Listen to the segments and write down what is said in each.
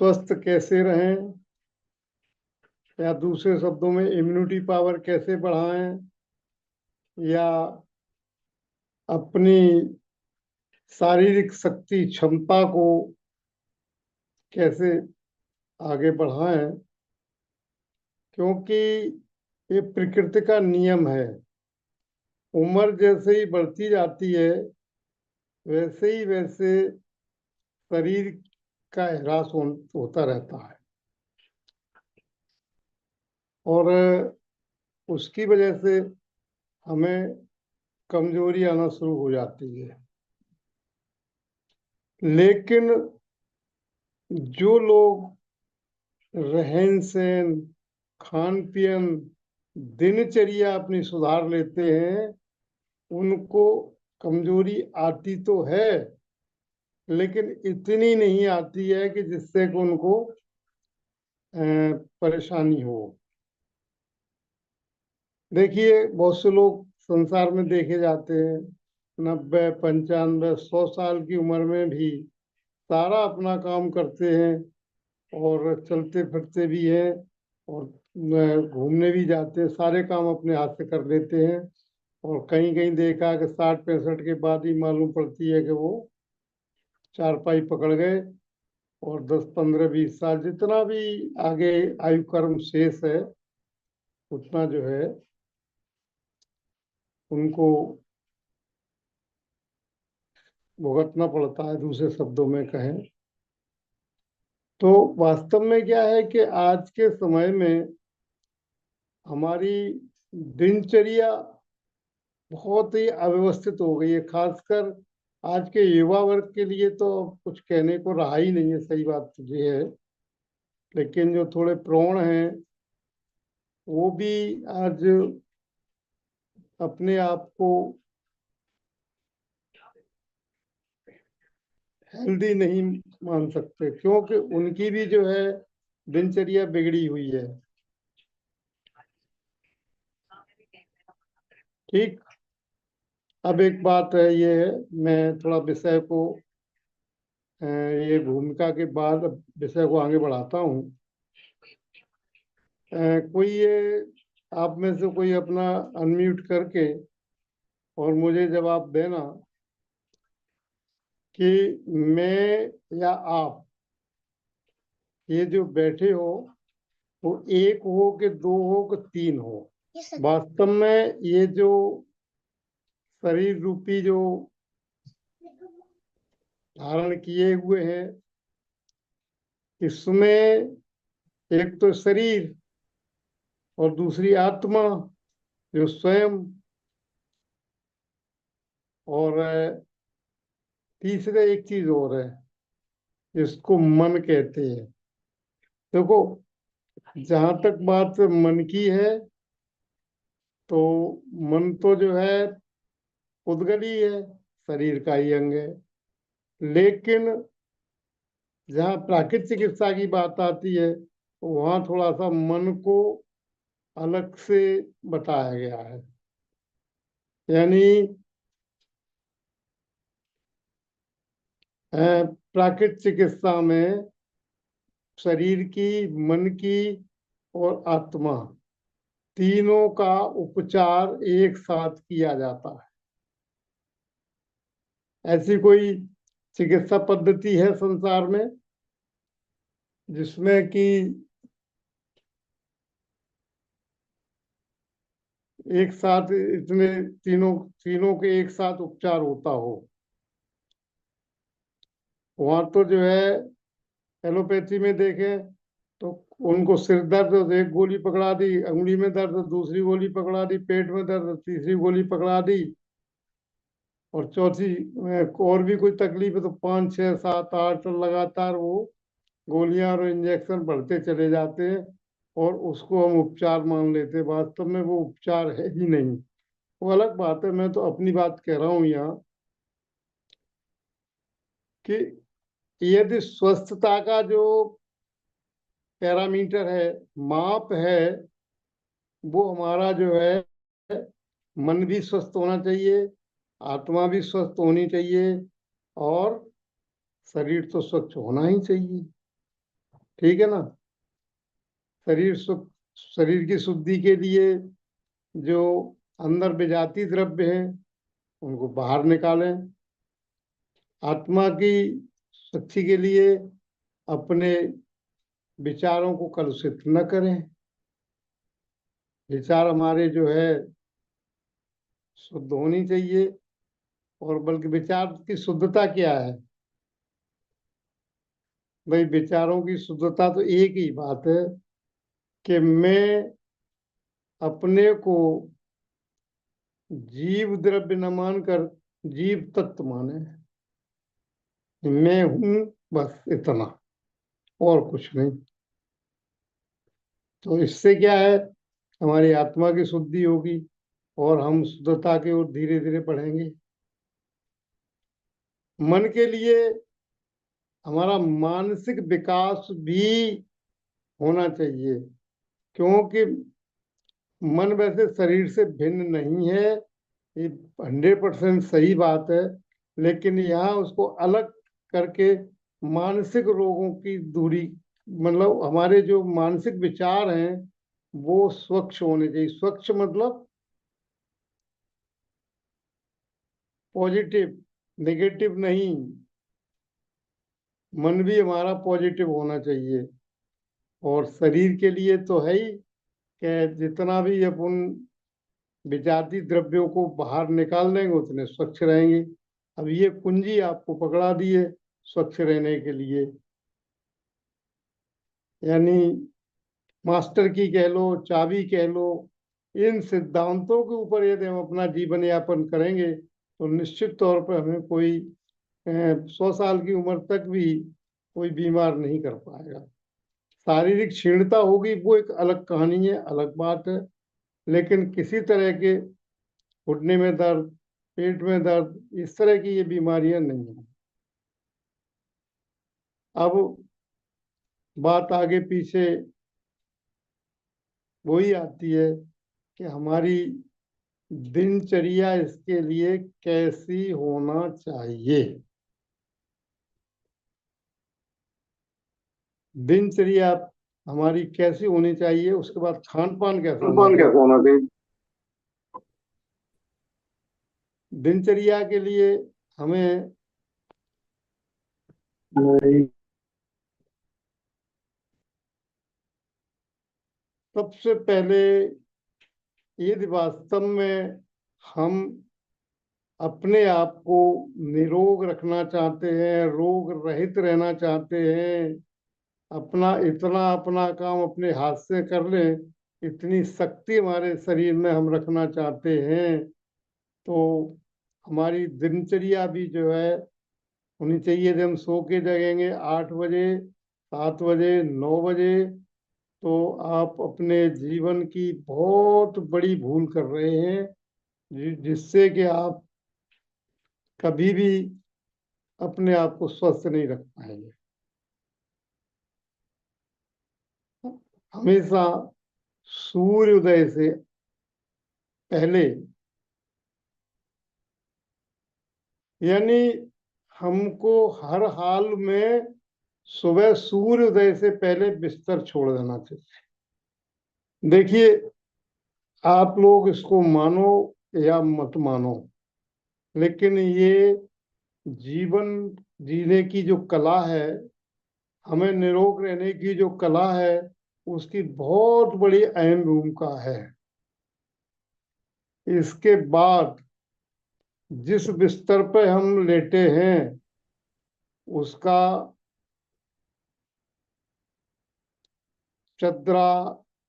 स्वस्थ कैसे रहें, या दूसरे शब्दों में इम्यूनिटी पावर कैसे बढ़ाएं, या अपनी शारीरिक शक्ति क्षमता को कैसे आगे बढ़ाएं। क्योंकि ये प्रकृति का नियम है। उम्र जैसे ही बढ़ती जाती है वैसे शरीर का ह्रास होता रहता है, और उसकी वजह से हमें कमजोरी आना शुरू हो जाती है। लेकिन जो लोग रहन सहन, खान पीन, दिनचर्या अपनी सुधार लेते हैं, उनको कमजोरी आती तो है, लेकिन इतनी नहीं आती है कि जिससे कि उनको परेशानी हो। देखिए, बहुत से लोग संसार में देखे जाते हैं 90, 95, 100 साल की उम्र में भी सारा अपना काम करते हैं, और चलते फिरते भी हैं, और घूमने भी जाते हैं, सारे काम अपने हाथ से कर लेते हैं। और कहीं कहीं देखा कि 60-65 के बाद ही मालूम पड़ती है कि वो चारपाई पकड़ गए, और 10, 15, 20 साल जितना भी आगे आयु कर्म शेष है उतना जो है उनको भुगतना पड़ता है, दूसरे शब्दों में कहें तो। वास्तव में क्या है कि आज के समय में हमारी दिनचर्या बहुत ही अव्यवस्थित हो गई है। खासकर आज के युवा वर्ग के लिए तो कुछ कहने को रहा ही नहीं है, सही बात तो ये है। लेकिन जो थोड़े प्रौढ़ हैं वो भी आज अपने आप को हेल्दी नहीं मान सकते, क्योंकि उनकी भी जो है दिनचर्या बिगड़ी हुई है। ठीक। अब एक बात है, ये है, मैं थोड़ा विषय को ये भूमिका के बाद विषय को आगे बढ़ाता हूँ। कोई ये आप में से कोई अपना अनम्यूट करके और मुझे जवाब देना कि मैं या आप ये जो बैठे हो वो एक हो कि दो हो कि तीन हो। वास्तव में ये जो शरीर रूपी जो धारण किए हुए हैं, इसमें एक तो शरीर और दूसरी आत्मा जो स्वयं, और तीसरे एक चीज और है जिसको मन कहते हैं। देखो, जहां तक बात मन की है तो मन तो जो है उद्गल ही है, शरीर का ही अंग है। लेकिन जहाँ प्राकृतिक चिकित्सा की बात आती है तो वहाँ थोड़ा सा मन को अलग से बताया गया है। यानी प्राकृतिक चिकित्सा में शरीर की, मन की और आत्मा तीनों का उपचार एक साथ किया जाता है। ऐसी कोई चिकित्सा पद्धति है संसार में जिसमें कि एक साथ इतने तीनों तीनों के एक साथ उपचार होता हो? वहां तो जो है एलोपैथी में देखें तो उनको सिर दर्द तो एक गोली पकड़ा दी, अंगुली में दर्द दूसरी गोली पकड़ा दी, पेट में दर्द तीसरी गोली पकड़ा दी, और चौथी और भी कोई तकलीफ है तो 5, 6, 7, 8 लगातार वो गोलियां और इंजेक्शन बढ़ते चले जाते हैं, और उसको हम उपचार मान लेते हैं। वास्तव में वो उपचार है ही नहीं। वो अलग बात है, मैं तो अपनी बात कह रहा हूँ यहाँ कि यदि स्वस्थता का जो पैरामीटर है, माप है, वो हमारा जो है मन भी स्वस्थ होना चाहिए, आत्मा भी स्वस्थ होनी चाहिए, और शरीर तो स्वच्छ होना ही चाहिए। ठीक है ना। शरीर की शुद्धि के लिए जो अंदर विजाती द्रव्य हैं उनको बाहर निकालें। आत्मा की शुद्धि के लिए अपने विचारों को कलुषित न करें। विचार हमारे जो है शुद्ध होनी चाहिए। और बल्कि विचार की शुद्धता क्या है? भाई विचारों की शुद्धता तो एक ही बात है कि मैं अपने को जीव द्रव्य न मानकर जीव तत्व माने। मैं हूं, बस इतना, और कुछ नहीं। तो इससे क्या है, हमारी आत्मा की शुद्धि होगी और हम शुद्धता की ओर धीरे धीरे बढ़ेंगे। मन के लिए हमारा मानसिक विकास भी होना चाहिए, क्योंकि मन वैसे शरीर से भिन्न नहीं है, ये 100% सही बात है। लेकिन यहाँ उसको अलग करके मानसिक रोगों की दूरी, मतलब हमारे जो मानसिक विचार हैं वो स्वच्छ होने चाहिए। स्वच्छ मतलब पॉजिटिव, नेगेटिव नहीं। मन भी हमारा पॉजिटिव होना चाहिए। और शरीर के लिए तो है ही कि जितना भी अपन विजाती द्रव्यों को बाहर निकाल देंगे उतने स्वच्छ रहेंगे। अब ये कुंजी आपको पकड़ा दी है स्वच्छ रहने के लिए, यानी मास्टर की कह लो, चाबी कह लो। इन सिद्धांतों के ऊपर यदि हम अपना जीवन यापन करेंगे तो निश्चित तौर पर हमें कोई 100 साल की उम्र तक भी कोई बीमार नहीं कर पाएगा। शारीरिक क्षीणता होगी वो एक अलग कहानी है, अलग बात है। लेकिन किसी तरह के घुटने में दर्द, पेट में दर्द, इस तरह की ये बीमारियां नहीं है। अब बात आगे पीछे वही आती है कि हमारी दिनचर्या इसके लिए कैसी होना चाहिए। दिनचर्या हमारी कैसी होनी चाहिए, उसके बाद खान पान कैसा होना कौन चाहिए। कैसा होना चाहिए। दिनचर्या के लिए हमें नहीं। सबसे पहले यदि वास्तव में हम अपने आप को निरोग रखना चाहते हैं, रोग रहित रहना चाहते हैं, अपना इतना अपना काम अपने हाथ से कर लें, इतनी शक्ति हमारे शरीर में हम रखना चाहते हैं, तो हमारी दिनचर्या भी जो है होनी चाहिए। जब हम सो के जगेंगे 8 बजे, 7 बजे, 9 बजे, तो आप अपने जीवन की बहुत बड़ी भूल कर रहे हैं, जिससे कि आप कभी भी अपने आप को स्वस्थ नहीं रख पाएंगे। हमेशा सूर्योदय से पहले, यानी हमको हर हाल में सुबह सूर्योदय से पहले बिस्तर छोड़ देना चाहिए। देखिए, आप लोग इसको मानो या मत मानो, लेकिन ये जीवन जीने की जो कला है, हमें निरोग रहने की जो कला है, उसकी बहुत बड़ी अहम भूमिका है। इसके बाद जिस बिस्तर पे हम लेटे हैं उसका चदरा,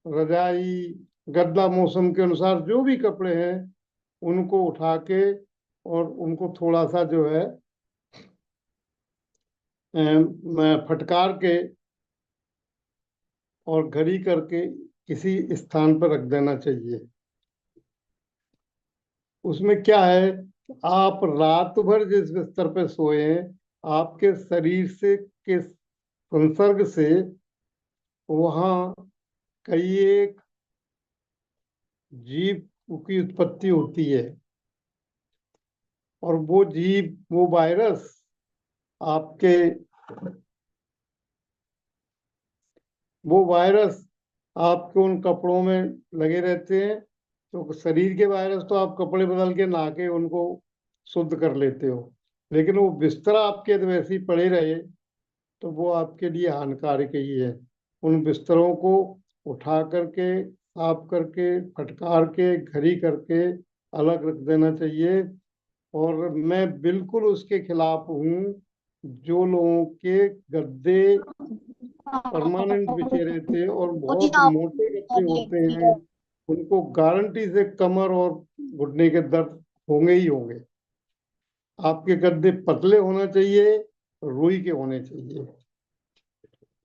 रजाई, गद्दा मौसम के अनुसार जो भी कपड़े हैं उनको उठा के और उनको थोड़ा सा जो है फटकार के और घड़ी करके किसी स्थान पर रख देना चाहिए। उसमें क्या है, आप रात भर जिस बिस्तर पे सोए हैं, आपके शरीर से के संसर्ग से वहाँ कई एक जीव की उत्पत्ति होती है। और वो जीव, वो वायरस आपके वो वायरस आपके उन कपड़ों में लगे रहते हैं। तो शरीर के वायरस तो आप कपड़े बदल के नहा के उनको शुद्ध कर लेते हो, लेकिन वो बिस्तरा आपके तो वैसे ही पड़े रहे तो वो आपके लिए हानिकारक ही है। उन बिस्तरों को उठा करके, साफ करके, फटकार के, घड़ी करके अलग रख देना चाहिए। और मैं बिल्कुल उसके खिलाफ हूँ जो लोगों के गद्दे परमानेंट बिछे रहते हैं और बहुत मोटे गद्दे होते हैं, उनको गारंटी से कमर और घुटने के दर्द होंगे ही होंगे। आपके गद्दे पतले होना चाहिए, रुई के होने चाहिए।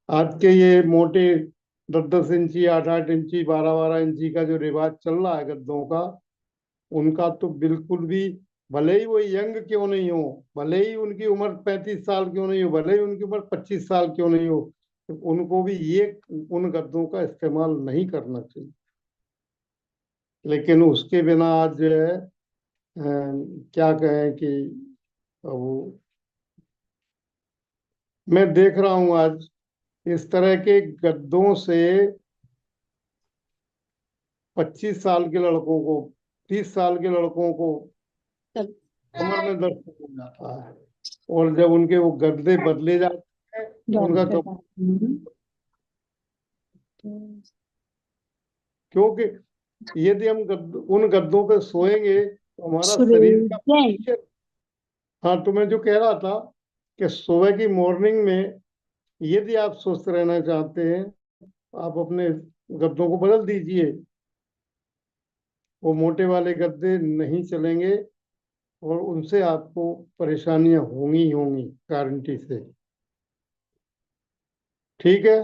आज के ये मोटे 10-10 इंची, 8-8 इंची, 12-12 इंची का जो रिवाज चल रहा है गद्दों का, उनका तो बिल्कुल भी, भले ही वो यंग क्यों नहीं हो, भले ही उनकी उम्र 35 साल क्यों नहीं हो, भले ही उनकी उम्र 25 साल क्यों नहीं हो, तो उनको भी ये उन गद्दों का इस्तेमाल नहीं करना चाहिए। लेकिन उसके बिना आज जो है क्या कहें कि वो, मैं देख रहा हूँ आज इस तरह के गद्दों से 25 साल के लड़कों को, 30 साल के लड़कों को कमर में दर्द हो जाता है। और जब उनके वो गद्दे बदले जाते हैं तो उनका क्योंकि यदि हम उन गद्दों पे सोएंगे तो हमारा शरीर का posture- हाँ, तो मैं जो कह रहा था कि सुबह की मॉर्निंग में यदि आप स्वस्थ रहना चाहते हैं, आप अपने गद्दों को बदल दीजिए। वो मोटे वाले गद्दे नहीं चलेंगे और उनसे आपको परेशानियां होंगी ही होंगी, गारंटी से। ठीक है।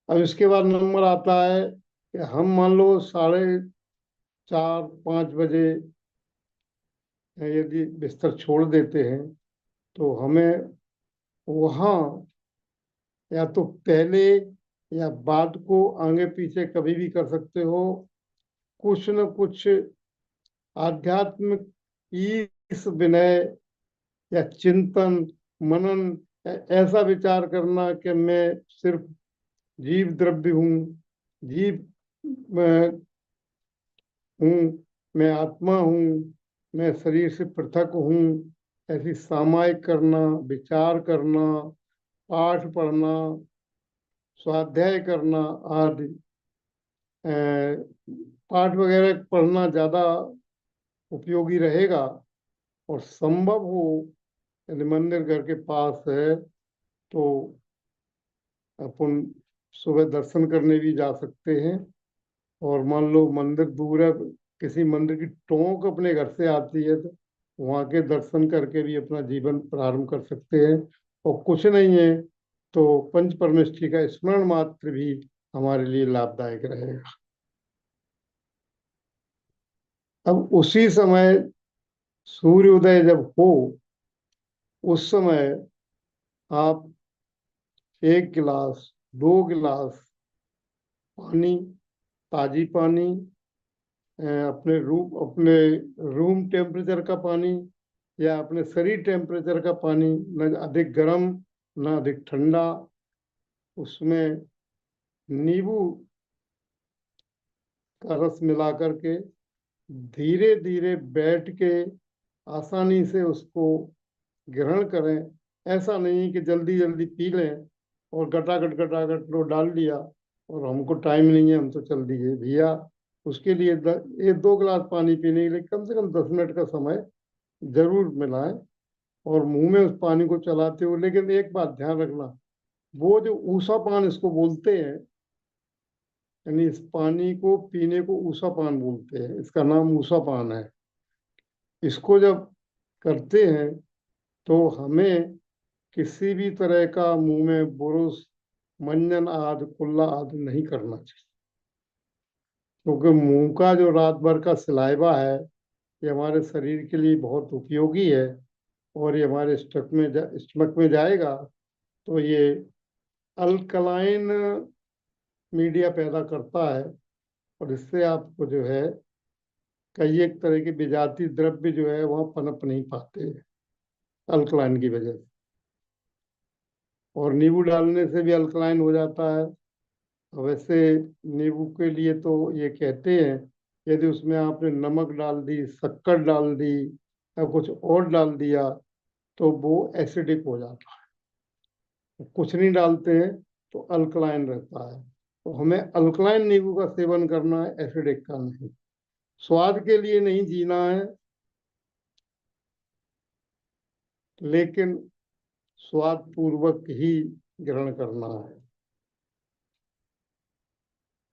अब इसके बाद नंबर आता है कि हम मान लो 4:30-5 बजे यदि बिस्तर छोड़ देते हैं तो हमें वहाँ या तो पहले या बाद को आगे पीछे कभी भी कर सकते हो, कुछ न कुछ आध्यात्मिक ईश विनय या चिंतन, मनन, ऐसा विचार करना कि मैं सिर्फ जीव द्रव्य हूँ, जीव मैं हूँ, मैं आत्मा हूँ, मैं शरीर से पृथक हूँ, ऐसी सामायिक करना, विचार करना, पाठ पढ़ना, स्वाध्याय करना आदि। अ, पाठ वगैरह पढ़ना ज़्यादा उपयोगी रहेगा। और संभव हो यदि मंदिर घर के पास है तो अपन सुबह दर्शन करने भी जा सकते हैं। और मान लो मंदिर दूर है, किसी मंदिर की टोंक अपने घर से आती है तो वहाँ के दर्शन करके भी अपना जीवन प्रारंभ कर सकते हैं। और कुछ नहीं है तो पंच परमेष्ठी का स्मरण मात्र भी हमारे लिए लाभदायक रहेगा। अब उसी समय सूर्योदय जब हो, उस समय आप 1 गिलास, 2 गिलास पानी, ताजी पानी, अपने रूम टेम्परेचर का पानी या अपने शरीर टेम्परेचर का पानी, न अधिक गर्म न अधिक ठंडा, उसमें नींबू का रस मिला करके धीरे धीरे बैठ के आसानी से उसको ग्रहण करें। ऐसा नहीं कि जल्दी जल्दी पी लें और गटागट गटागट लो डाल लिया और हमको टाइम नहीं है हम तो चल दिए भैया। उसके लिए 1-2 गिलास पानी पीने के लिए कम से कम 10 मिनट का समय जरूर मिलाएं और मुंह में उस पानी को चलाते हुए। लेकिन एक बात ध्यान रखना, वो जो ऊषा पान इसको बोलते हैं, यानी इस पानी को पीने को ऊषा पान बोलते हैं, इसका नाम ऊषा पान है। इसको जब करते हैं तो हमें किसी भी तरह का मुंह में बुरुस, मंजन आदि, कुल्ला आदि नहीं करना चाहिए। क्योंकि मुंह का जो रात भर का सलाइवा है ये हमारे शरीर के लिए बहुत उपयोगी है। और ये हमारे स्टमक में जाएगा तो ये अल्कलाइन मीडिया पैदा करता है और इससे आपको जो है कई एक तरह के विजातीय द्रव्य जो है वहाँ पनप नहीं पाते अल्कलाइन की वजह से। और नींबू डालने से भी अल्कलाइन हो जाता है। वैसे नींबू के लिए तो ये कहते हैं, यदि उसमें आपने नमक डाल दी, शक्कर डाल दी या कुछ और डाल दिया तो वो एसिडिक हो जाता है। कुछ नहीं डालते हैं तो अल्कलाइन रहता है। तो हमें अल्कलाइन नींबू का सेवन करना है, एसिडिक का नहीं। स्वाद के लिए नहीं जीना है, लेकिन स्वाद पूर्वक ही ग्रहण करना है।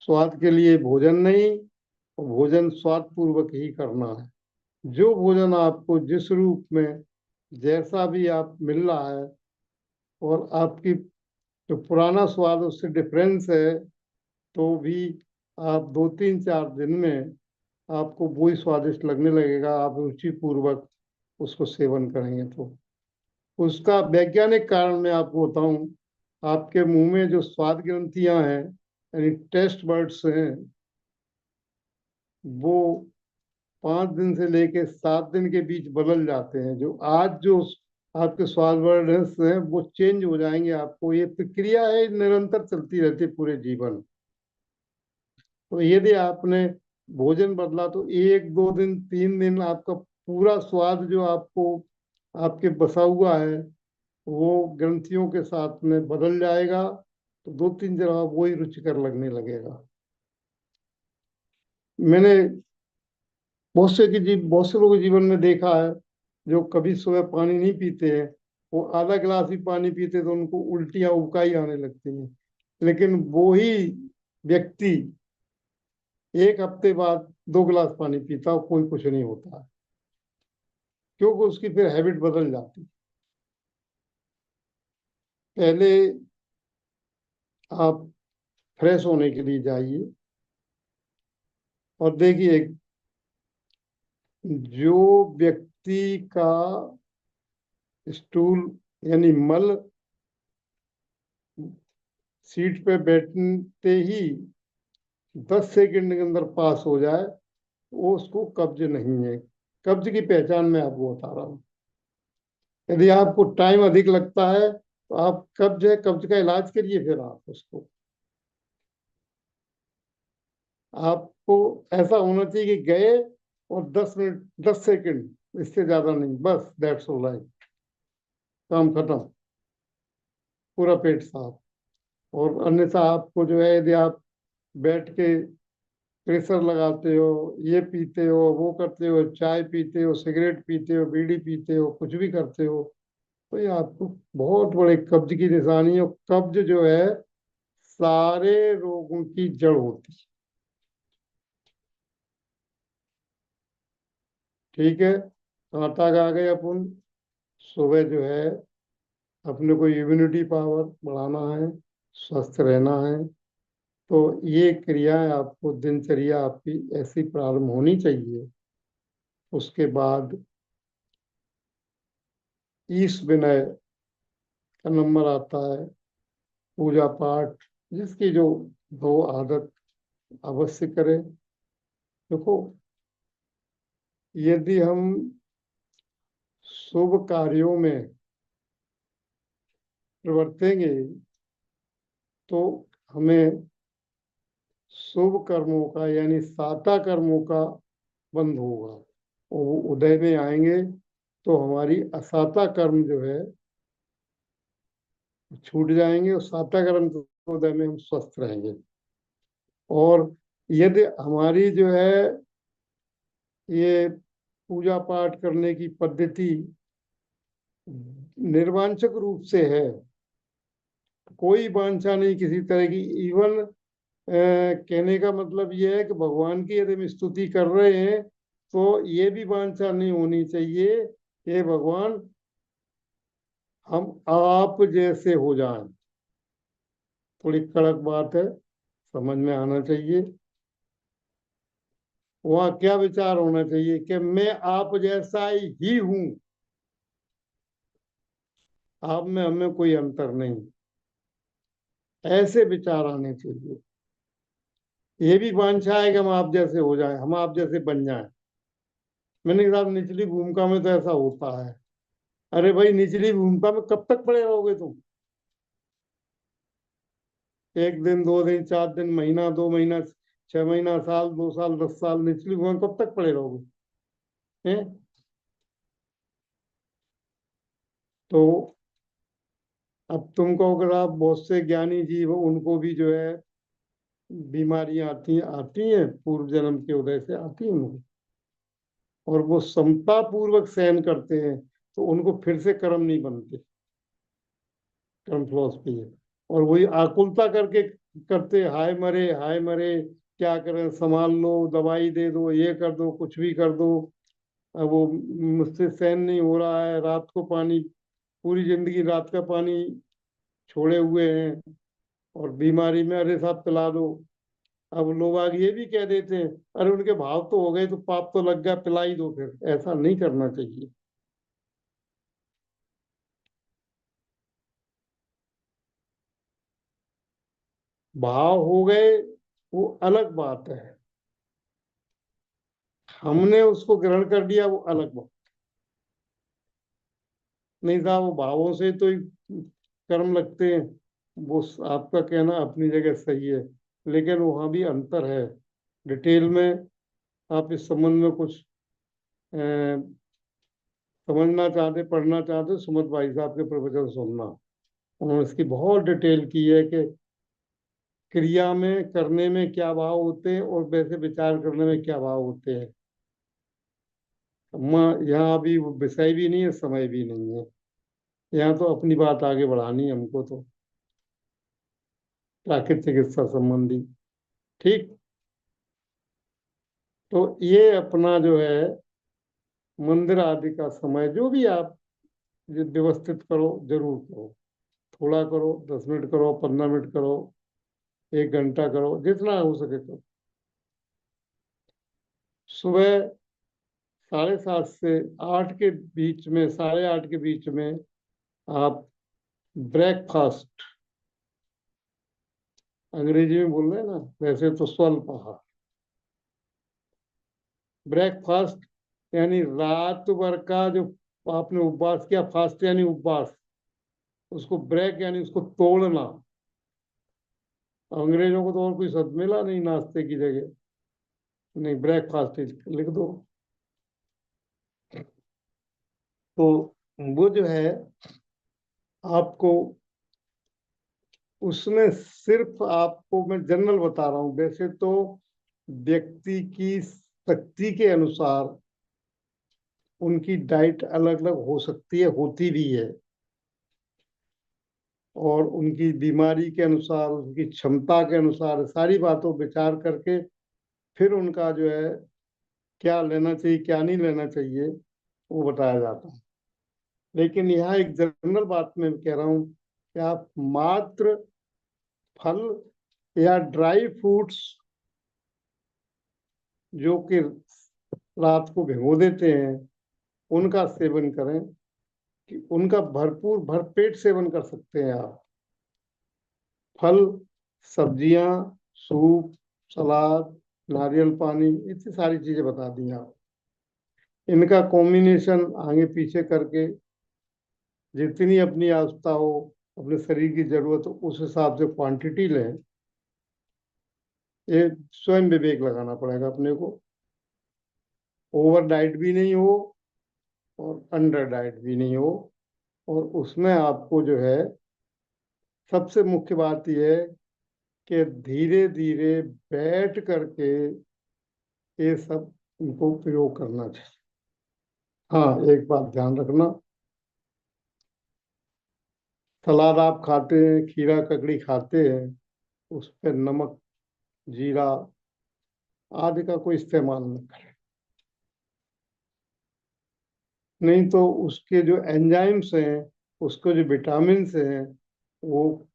स्वाद के लिए भोजन नहीं, और भोजन स्वाद पूर्वक ही करना है। जो भोजन आपको जिस रूप में जैसा भी आप मिल रहा है, और आपकी जो पुराना स्वाद उससे डिफरेंस है, तो भी आप 2 3 4 दिन में आपको वही स्वादिष्ट लगने लगेगा। आप रुचि पूर्वक उसको सेवन करेंगे तो उसका वैज्ञानिक कारण मैं आपको बताऊं। आपके मुंह में जो स्वाद ग्रंथियां हैं, यानी टेस्ट बर्ड्स हैं, वो 5 दिन से लेके 7 दिन के बीच बदल जाते हैं। जो आज जो आपके स्वाद वर्ड्स हैं वो चेंज हो जाएंगे। आपको ये प्रक्रिया है, निरंतर चलती रहती है पूरे जीवन। तो यदि आपने भोजन बदला तो 1 2 दिन 3 दिन आपका पूरा स्वाद जो आपको आपके बसा हुआ है वो ग्रंथियों के साथ में बदल जाएगा। तो 2 3 दिन आप वही रुचिकर लगने लगेगा। मैंने बहुत से लोगों के जीवन में देखा है, जो कभी सुबह पानी नहीं पीते हैं, वो आधा गिलास भी पानी पीते तो उनको उल्टियां उबकाई आने लगती हैं। लेकिन वो ही व्यक्ति 1 हफ्ते बाद 2 गिलास पानी पीता और कोई कुछ नहीं होता है, क्योंकि उसकी फिर हैबिट बदल जाती है। पहले आप फ्रेश होने के लिए जाइए और देखिए, जो व्यक्ति का स्टूल यानी मल सीट पे बैठते ही 10 सेकंड के अंदर पास हो जाए, वो उसको कब्ज नहीं है। कब्ज की पहचान मैं आपको बता रहा हूँ। यदि आपको टाइम अधिक लगता है तो आप कब्ज है, कब्ज का इलाज करिए। फिर आप उसको, आपको ऐसा होना चाहिए कि गए और 10 मिनट 10 सेकंड, इससे ज्यादा नहीं, बस दैट्स ऑल राइट, काम खत्म, पूरा पेट साफ। और अन्यथा आपको जो है, यदि आप बैठ के प्रेशर लगाते हो, ये पीते हो, वो करते हो, चाय पीते हो, सिगरेट पीते हो, बीड़ी पीते हो, कुछ भी करते हो, तो ये आपको बहुत बड़े कब्ज की निशानी है। और कब्ज जो है सारे रोगों की जड़ होती है। ठीक है, कांटा आ गए अपन। सुबह जो है अपने को इम्यूनिटी पावर बढ़ाना है, स्वस्थ रहना है। तो ये क्रियाएं आपको, दिनचर्या आपकी ऐसी प्रारंभ होनी चाहिए। उसके बाद ईश विनय का नंबर आता है, पूजा पाठ, जिसकी जो दो आदत अवश्य करें। देखो, यदि हम शुभ कार्यों में प्रवर्तेंगे तो हमें शुभ कर्मों का यानी साता कर्मों का बंध होगा, और वो उदय में आएंगे तो हमारी असाता कर्म जो है छूट जाएंगे, और साता कर्म के उदय में हम स्वस्थ रहेंगे। और यदि हमारी जो है ये पूजा पाठ करने की पद्धति निर्वांछक रूप से है, कोई वांछा नहीं किसी तरह की, इवन कहने का मतलब ये है कि भगवान की यदि हम स्तुति कर रहे हैं तो ये भी वांछा नहीं होनी चाहिए कि भगवान हम आप जैसे हो जाएं। थोड़ी कड़क बात है, समझ में आना चाहिए। वहाँ क्या विचार होना चाहिए कि मैं आप जैसा ही हूं, आप में हमें कोई अंतर नहीं, ऐसे विचार आने चाहिए। ये भी वांछा है कि हम आप जैसे हो जाएं, हम आप जैसे बन जाएं। मैंने कहा साहब, निचली भूमिका में तो ऐसा होता है। अरे भाई, निचली भूमिका में कब तक पड़े रहोगे तुम? एक दिन, 2 दिन, 4 दिन, महीना, 2 महीना, 6 महीना, साल, 2 साल, 10 साल निचली हुआ कब तक पड़े रहोगे? हैं? तो अब तुम कहो, अगर आप बहुत से ज्ञानी जीव हो, उनको भी जो है बीमारियां आती हैं, पूर्व जन्म के उदय से आती हैं उनको, और वो समता पूर्वक सहन करते हैं, तो उनको फिर से कर्म नहीं बनते। कर्म फिलॉसफी है। और वही आकुलता करके करते, हाय मरे हाय मरे, क्या करें, संभाल लो, दवाई दे दो, ये कर दो, कुछ भी कर दो, अब वो मुझसे सहन नहीं हो रहा है, रात को पानी, पूरी जिंदगी रात का पानी छोड़े हुए हैं, और बीमारी में अरे साहब पिला दो। अब लोग आगे ये भी कह देते हैं, अरे उनके भाव तो हो गए, तो पाप तो लग गया, पिला ही दो फिर। ऐसा नहीं करना चाहिए। भाव हो गए वो अलग बात है, हमने उसको ग्रहण कर लिया वो अलग बात। नहीं था, वो भावों से तो ही कर्म लगते हैं। वो आपका कहना अपनी जगह सही है, लेकिन वहाँ भी अंतर है। डिटेल में आप इस संबंध में कुछ अ, समझना चाहते, पढ़ना चाहते, सुमत भाई साहब के प्रवचन सुनना। उन्होंने इसकी बहुत डिटेल की है कि क्रिया में, करने में क्या भाव होते हैं, और वैसे विचार करने में क्या भाव होते हैं। यहाँ अभी वो विषय भी नहीं है, समय भी नहीं है। यहाँ तो अपनी बात आगे बढ़ानी है हमको, तो प्राकृतिक चिकित्सा संबंधी। ठीक। तो ये अपना जो है मंदिर आदि का समय, जो भी आप व्यवस्थित करो, जरूर करो। थोड़ा करो, 10 मिनट करो, 15 मिनट करो, 1 घंटा करो, जितना हो सके करो। सुबह 7:30 से 8 के बीच में, 8:30 के बीच में आप ब्रेकफास्ट, अंग्रेजी में बोल रहे हैं ना, वैसे तो स्वल्प आहार, ब्रेकफास्ट, यानी रात भर का जो आपने उपवास किया, फास्ट यानी उपवास, उसको ब्रेक यानी उसको तोड़ना। अंग्रेजों को तो और कोई शब्द मिला नहीं नाश्ते की जगह, नहीं, ब्रेकफास्ट लिख दो। तो वो जो है आपको, उसमें सिर्फ आपको मैं जनरल बता रहा हूँ, वैसे तो व्यक्ति की शक्ति के अनुसार उनकी डाइट अलग अलग हो सकती है, होती भी है, और उनकी बीमारी के अनुसार, उनकी क्षमता के अनुसार सारी बातों विचार करके फिर उनका जो है क्या लेना चाहिए, क्या नहीं लेना चाहिए, वो बताया जाता है। लेकिन यहाँ एक जनरल बात मैं कह रहा हूँ कि आप मात्र फल या ड्राई फ्रूट्स जो कि रात को भिगो देते हैं, उनका सेवन करें, कि उनका भरपूर भरपेट सेवन कर सकते हैं आप। फल, सब्जियां, सूप, सलाद, नारियल पानी, इतनी सारी चीजें बता दी आप। इनका कॉम्बिनेशन आगे पीछे करके जितनी अपनी आवश्यकता हो, अपने शरीर की जरूरत हो, उस हिसाब से क्वांटिटी लें। ये स्वयं विवेक लगाना पड़ेगा अपने को। ओवर डाइट भी नहीं हो, और अंडर डाइट भी नहीं हो। और उसमें आपको जो है सबसे मुख्य बात यह है कि धीरे धीरे बैठ करके ये सब इनको प्रयोग करना चाहिए। हाँ, एक बात ध्यान रखना, सलाद आप खाते हैं, खीरा ककड़ी खाते हैं, उस पर नमक, जीरा आदि का कोई इस्तेमाल न करें। नहीं तो उसके जो एंजाइम्स हैं, उसके जो विटामिन हैं, वो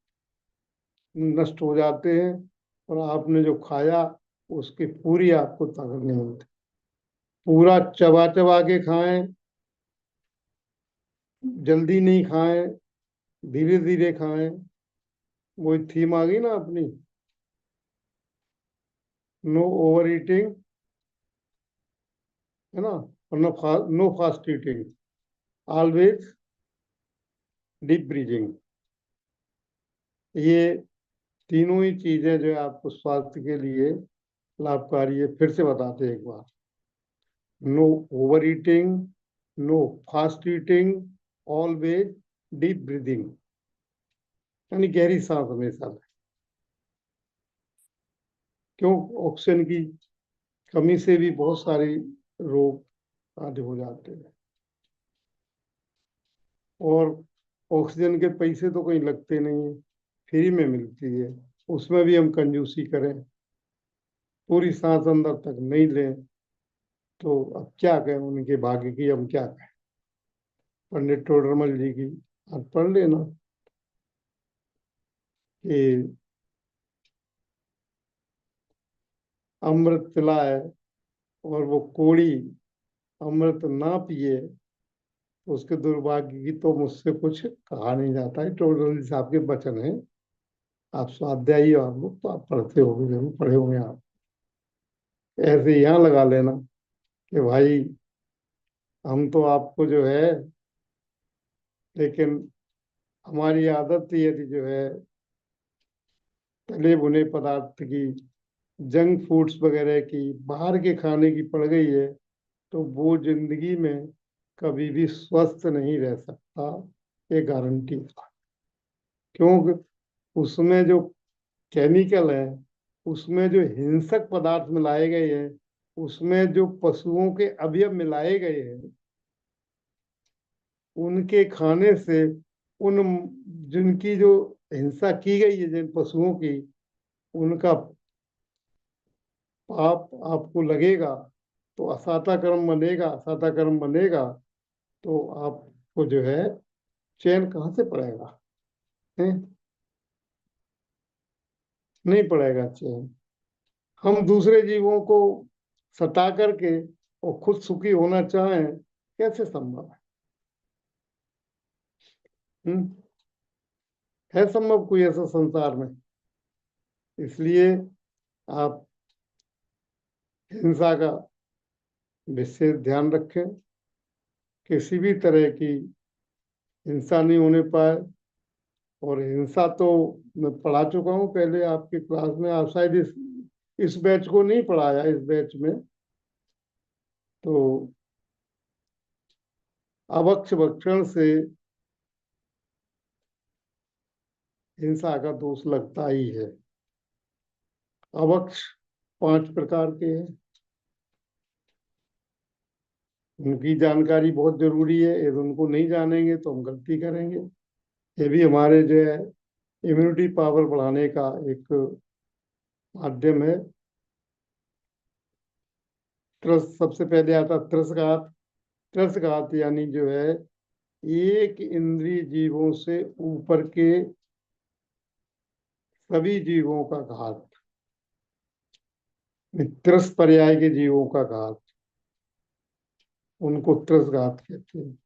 नष्ट हो जाते हैं, और आपने जो खाया उसकी पूरी आपको ताकत नहीं मिलती। पूरा चबा चबा के खाएं, जल्दी नहीं खाएं, धीरे धीरे खाएं। वही थीम आ गई ना अपनी, नो ओवर ईटिंग, है ना, और no fast eating, always deep breathing. ये तीनों ही चीजें जो है आपको स्वास्थ्य के लिए लाभकारी है। फिर से बताते हैं एक बार। No over eating, no fast eating, always deep breathing, यानी गहरी सांस हमेशा लें। क्यों? ऑक्सीजन की कमी से भी बहुत सारे रोग आदि हो जाते हैं। और ऑक्सीजन के पैसे तो कहीं लगते नहीं है, फ्री में मिलती है, उसमें भी हम कंजूसी करें, पूरी सांस अंदर तक नहीं लें, तो अब क्या कहें उनके भाग्य की, हम क्या कहें। पंडित टोडरमल जी की आप पढ़ लेना कि अमृत पिलाए और वो कोड़ी अमृत ना पिए, तो उसके दुर्भाग्य की तो मुझसे कुछ कहा नहीं जाता है। टोडरमल साहब के वचन है। आप स्वाध्यायी हो आप लोग, तो आप पढ़ते होंगे, जरूर पढ़े होंगे आप। ऐसे यहाँ लगा लेना कि भाई हम तो आपको जो है, लेकिन हमारी आदत यदि जो है तले भुने पदार्थ की, जंक फूड्स वगैरह की, बाहर के खाने की पड़ गई है, तो वो जिंदगी में कभी भी स्वस्थ नहीं रह सकता, ये गारंटी। क्योंकि उसमें जो केमिकल है, उसमें जो हिंसक पदार्थ मिलाए गए हैं, उसमें जो पशुओं के अवयव मिलाए गए हैं, उनके खाने से उन जिनकी जो हिंसा की गई है जिन पशुओं की, उनका पाप आपको लगेगा, तो असाता कर्म बनेगा, असाता कर्म बनेगा, तो आपको जो है चैन कहाँ से पड़ेगा? है? नहीं पड़ेगा चैन। हम दूसरे जीवों को सता करके और खुद सुखी होना चाहें, कैसे संभव है? है संभव कोई ऐसा संसार में? इसलिए आप हिंसा का विशेष ध्यान रखें, किसी भी तरह की हिंसा नहीं होने पाए। और हिंसा तो मैं पढ़ा चुका हूँ पहले आपकी क्लास में, आप शायद इस बैच को नहीं पढ़ाया, इस बैच में तो अभक्ष भक्षण से हिंसा का दोष लगता ही है। अभक्ष 5 प्रकार के हैं, उनकी जानकारी बहुत जरूरी है, यदि उनको नहीं जानेंगे तो हम गलती करेंगे। ये भी हमारे जो है इम्यूनिटी पावर बढ़ाने का एक माध्यम है। त्रस सबसे पहले आता त्रसघात। त्रसघात यानी जो है एक इंद्रिय जीवों से ऊपर के सभी जीवों का घात, त्रस पर्याय के जीवों का घात, उनको त्रसघात कहते हैं।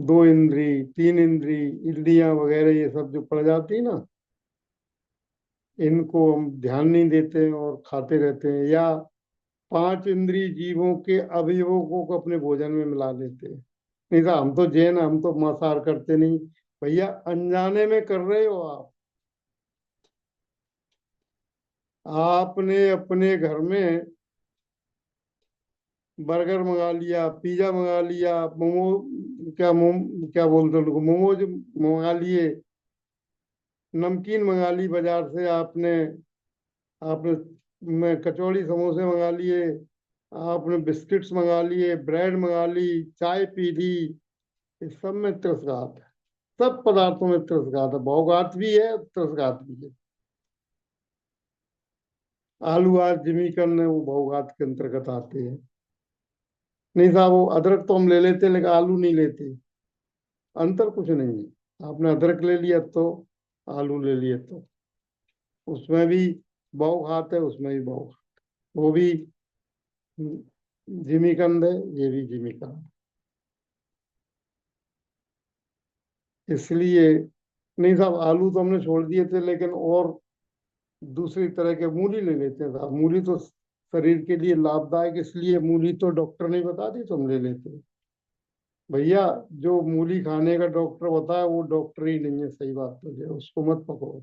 दो इंद्री, 3 इंद्री, इंद्रियां वगैरह ये सब जो पड़ जाती है ना, इनको हम ध्यान नहीं देते हैं और खाते रहते हैं, या 5 इंद्रिय जीवों के अवयवों को अपने भोजन में मिला लेते हैं। नहीं तो हम तो जैन, हम तो मांसाहार करते नहीं। भैया अनजाने में कर रहे हो आप। आपने अपने घर में बर्गर मंगा लिया, पिज्जा मंगा लिया, क्या बोलते हैं उनको, मोमोज मंगा लिए, नमकीन मंगा ली बाजार से आपने, आपने में कचौड़ी समोसे मंगा लिए, आपने बिस्किट्स मंगा लिए, ब्रेड मंगा ली, चाय पी ली, इस सब में त्रसघात है। सब पदार्थों में त्रसघात है, भोगात भी है, त्रसघात भी है। आलू आज जिमीकंद है, वो भोगात के अंतर्गत आते हैं। नहीं साहब, वो अदरक तो हम ले लेते लेकिन आलू नहीं लेते, अंतर कुछ नहीं है। आपने अदरक ले लिया तो, आलू ले लिए तो, उसमें भी भोगात है, उसमें भी भोग, वो भी जिमीकंद है, ये भी जिमीकंद। इसलिए नहीं साहब, आलू तो हमने छोड़ दिए थे, लेकिन और दूसरी तरह के मूली ले लेते हैं साहब। मूली तो शरीर के लिए लाभदायक, इसलिए मूली तो डॉक्टर ने बता दी तो हम ले लेते हैं। भैया, जो मूली खाने का डॉक्टर बताया वो डॉक्टर ही नहीं है, सही बात तो है, उसको मत पकड़ो।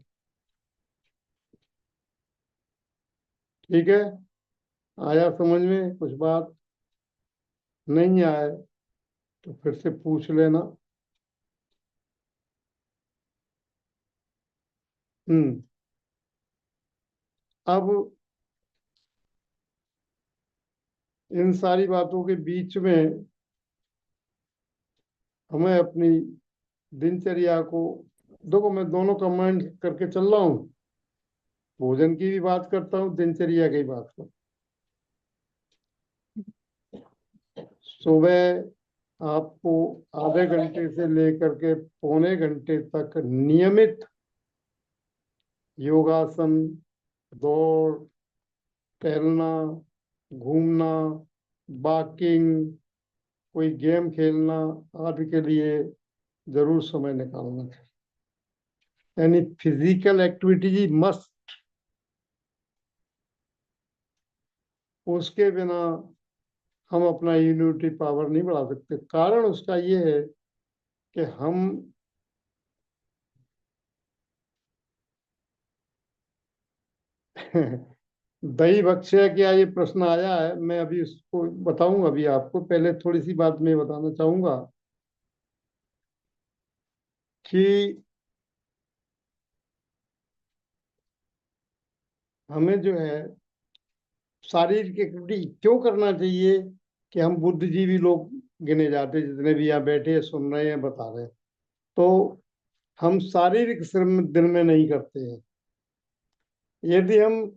ठीक है। आया समझ में कुछ बात? नहीं आए तो फिर से पूछ लेना। हम्म। अब इन सारी बातों के बीच में हमें अपनी दिनचर्या को, देखो मैं दोनों कमांड करके चल रहा हूँ, भोजन की भी बात करता हूँ, दिनचर्या की भी बात करता हूँ। सुबह आपको आधे घंटे से लेकर के पौने घंटे तक नियमित योगासन, दौड़, टहलना, घूमना, वॉकिंग, कोई गेम खेलना आदि के लिए जरूर समय निकालना चाहिए। यानी फिजिकल एक्टिविटी मस्ट। उसके बिना हम अपना इम्यूनिटी पावर नहीं बढ़ा सकते। कारण उसका ये है कि हम दही भक्ष्य क्या, ये प्रश्न आया है, मैं अभी उसको बताऊंगा। अभी आपको पहले थोड़ी सी बात मैं बताना चाहूंगा कि हमें जो है शारीरिक एक्टिविटी क्यों करना चाहिए, कि हम बुद्धिजीवी लोग गिने जाते हैं, जितने भी यहाँ बैठे हैं, सुन रहे हैं, बता रहे हैं। तो हम शारीरिक श्रम दिन में नहीं करते हैं। यदि हम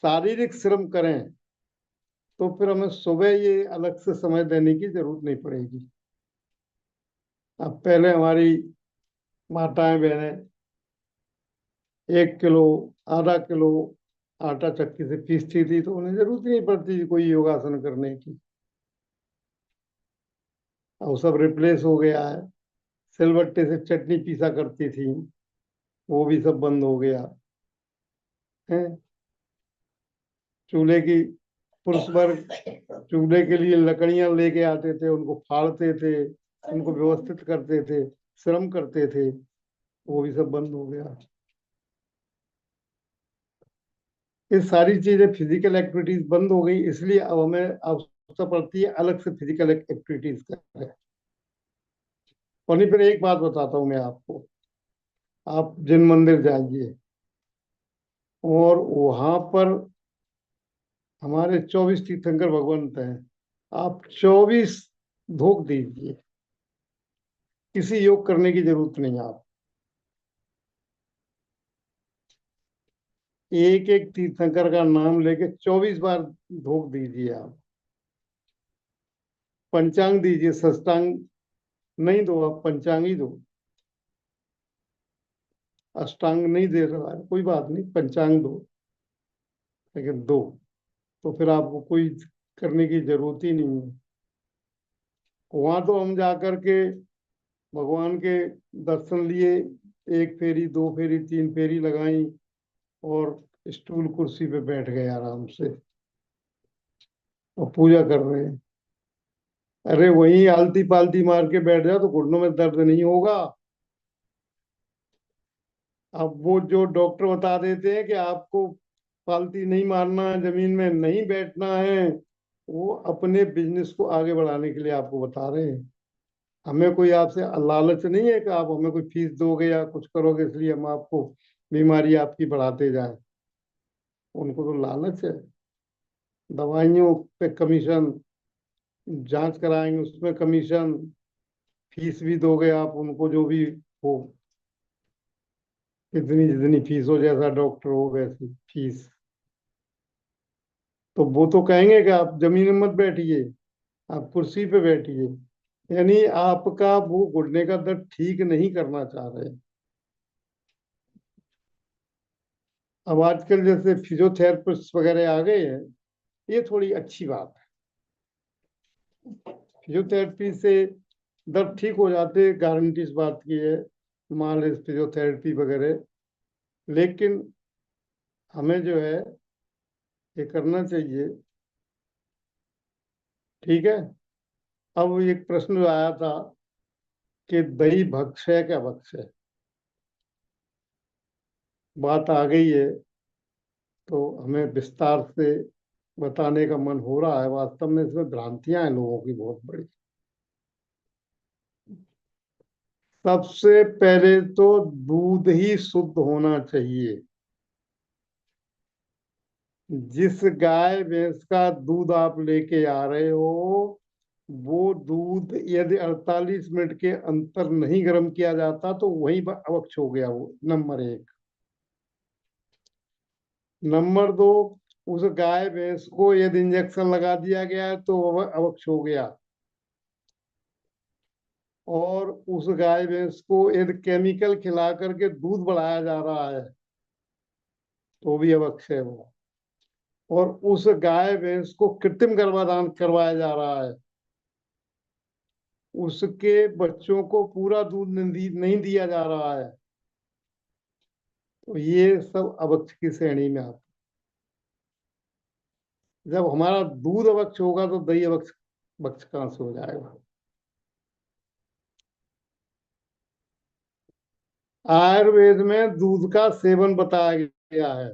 शारीरिक श्रम करें तो फिर हमें सुबह ये अलग से समय देने की जरूरत नहीं पड़ेगी। अब पहले हमारी माताएं बहनें 1 किलो, आधा किलो आटा चक्की से पीसती थी, तो उन्हें जरूरत ही नहीं पड़ती थी कोई योगासन करने की। अब सब रिप्लेस हो गया है। सिलबट्टे से चटनी पीसा करती थी, वो भी सब बंद हो गया है। चूल्हे की, पुरुष वर्ग चूल्हे के लिए लकड़ियां लेके आते थे, उनको फाड़ते थे, उनको व्यवस्थित करते थे, श्रम करते थे, वो भी सब बंद हो गया। ये सारी चीजें, फिजिकल एक्टिविटीज बंद हो गई, इसलिए अब हमें आवश्यकता पड़ती है अलग से फिजिकल एक्टिविटीज करें। और नहीं, फिर एक बात बताता हूँ मैं आपको। आप जिन मंदिर जाइए और वहां पर हमारे 24 तीर्थंकर भगवंत हैं, आप 24 भोग दीजिए, किसी योग करने की जरूरत नहीं है। आप एक एक तीर्थंकर का नाम लेके 24 बार भोग दीजिए। आप पंचांग दीजिए, सष्टांग नहीं दो, आप पंचांग ही दो। अष्टांग नहीं दे रहा है कोई बात नहीं, पंचांग दो, लेकिन दो। तो फिर आपको कोई करने की जरूरत ही नहीं है। वहां तो हम जा करके भगवान के दर्शन लिए, एक फेरी, दो फेरी, तीन फेरी लगाई, और स्टूल कुर्सी पे बैठ गए आराम से और पूजा कर रहे हैं। अरे वहीं आलती पालती मार के बैठ जाओ तो घुटनों में दर्द नहीं होगा। अब वो जो डॉक्टर बता देते हैं कि आपको पालती नहीं मारना है, जमीन में नहीं बैठना है, वो अपने बिजनेस को आगे बढ़ाने के लिए आपको बता रहे हैं। हमें कोई आपसे लालच नहीं है कि आप हमें कोई फीस दोगे या कुछ करोगे इसलिए हम आपको बीमारी आपकी बढ़ाते जाएं। उनको तो लालच है, दवाइयों पे कमीशन, जांच कराएंगे उसमें कमीशन, फीस भी दोगे आप उनको जो भी हो, जितनी जितनी फीस हो, जैसा डॉक्टर हो वैसी फीस। तो वो तो कहेंगे कि आप जमीन में मत बैठिए, आप कुर्सी पे बैठिए। यानी आपका वो घुटने का दर्द ठीक नहीं करना चाह रहे। अब आजकल जैसे फिजियोथेरेपिस्ट वगैरह आ गए हैं, ये थोड़ी अच्छी बात है। फिजियोथेरेपी से दर्द ठीक हो जाते, गारंटी इस बात की है, मालिश, फिजियोथेरेपी वगैरह। लेकिन हमें जो है ये करना चाहिए। ठीक है। अब एक प्रश्न आया था कि दही भक्ष है क्या भक्ष है। बात आ गई है तो हमें विस्तार से बताने का मन हो रहा है। वास्तव में इसमें भ्रांतियां हैं लोगों की बहुत बड़ी। सबसे पहले तो दूध ही शुद्ध होना चाहिए। जिस गाय भैंस का दूध आप लेके आ रहे हो, वो दूध यदि 48 मिनट के अंतर नहीं गर्म किया जाता तो वहीं पर अवक्ष हो गया। वो नंबर एक। नंबर दो, उस गाय भैंस को यदि इंजेक्शन लगा दिया गया है तो वह अवक्ष हो गया। और उस गाय भैंस को यदि केमिकल खिला करके दूध बढ़ाया जा रहा है तो भी अवक्ष है वो। और उस गाय भैंस को कृत्रिम गर्भाधान करवाया जा रहा है, उसके बच्चों को पूरा दूध नहीं दिया जा रहा है, तो ये सब अवक्ष की श्रेणी में आता है। जब हमारा दूध अवक्ष होगा तो दही अवक्ष भक्ष कहाँ से हो जाएगा। आयुर्वेद में दूध का सेवन बताया गया है।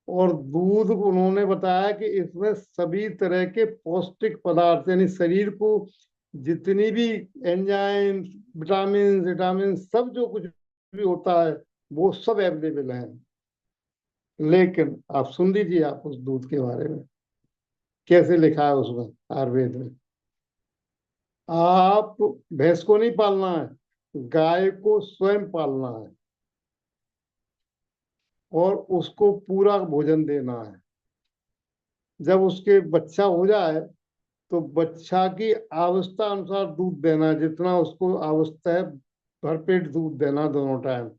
और दूध उन्होंने बताया कि इसमें सभी तरह के पौष्टिक पदार्थ, यानी शरीर को जितनी भी एंजाइम, विटामिन विटामिन सब जो कुछ भी होता है वो सब अवेलेबल है। लेकिन आप सुन लीजिए, आप उस दूध के बारे में कैसे लिखा है उसमें आयुर्वेद में। आप भैंस को नहीं पालना है, गाय को स्वयं पालना है और उसको पूरा भोजन देना है। जब उसके बच्चा हो जाए तो बच्चा की आवश्यकता अनुसार दूध देना, जितना उसको आवश्यकता है भरपेट दूध देना दोनों टाइम।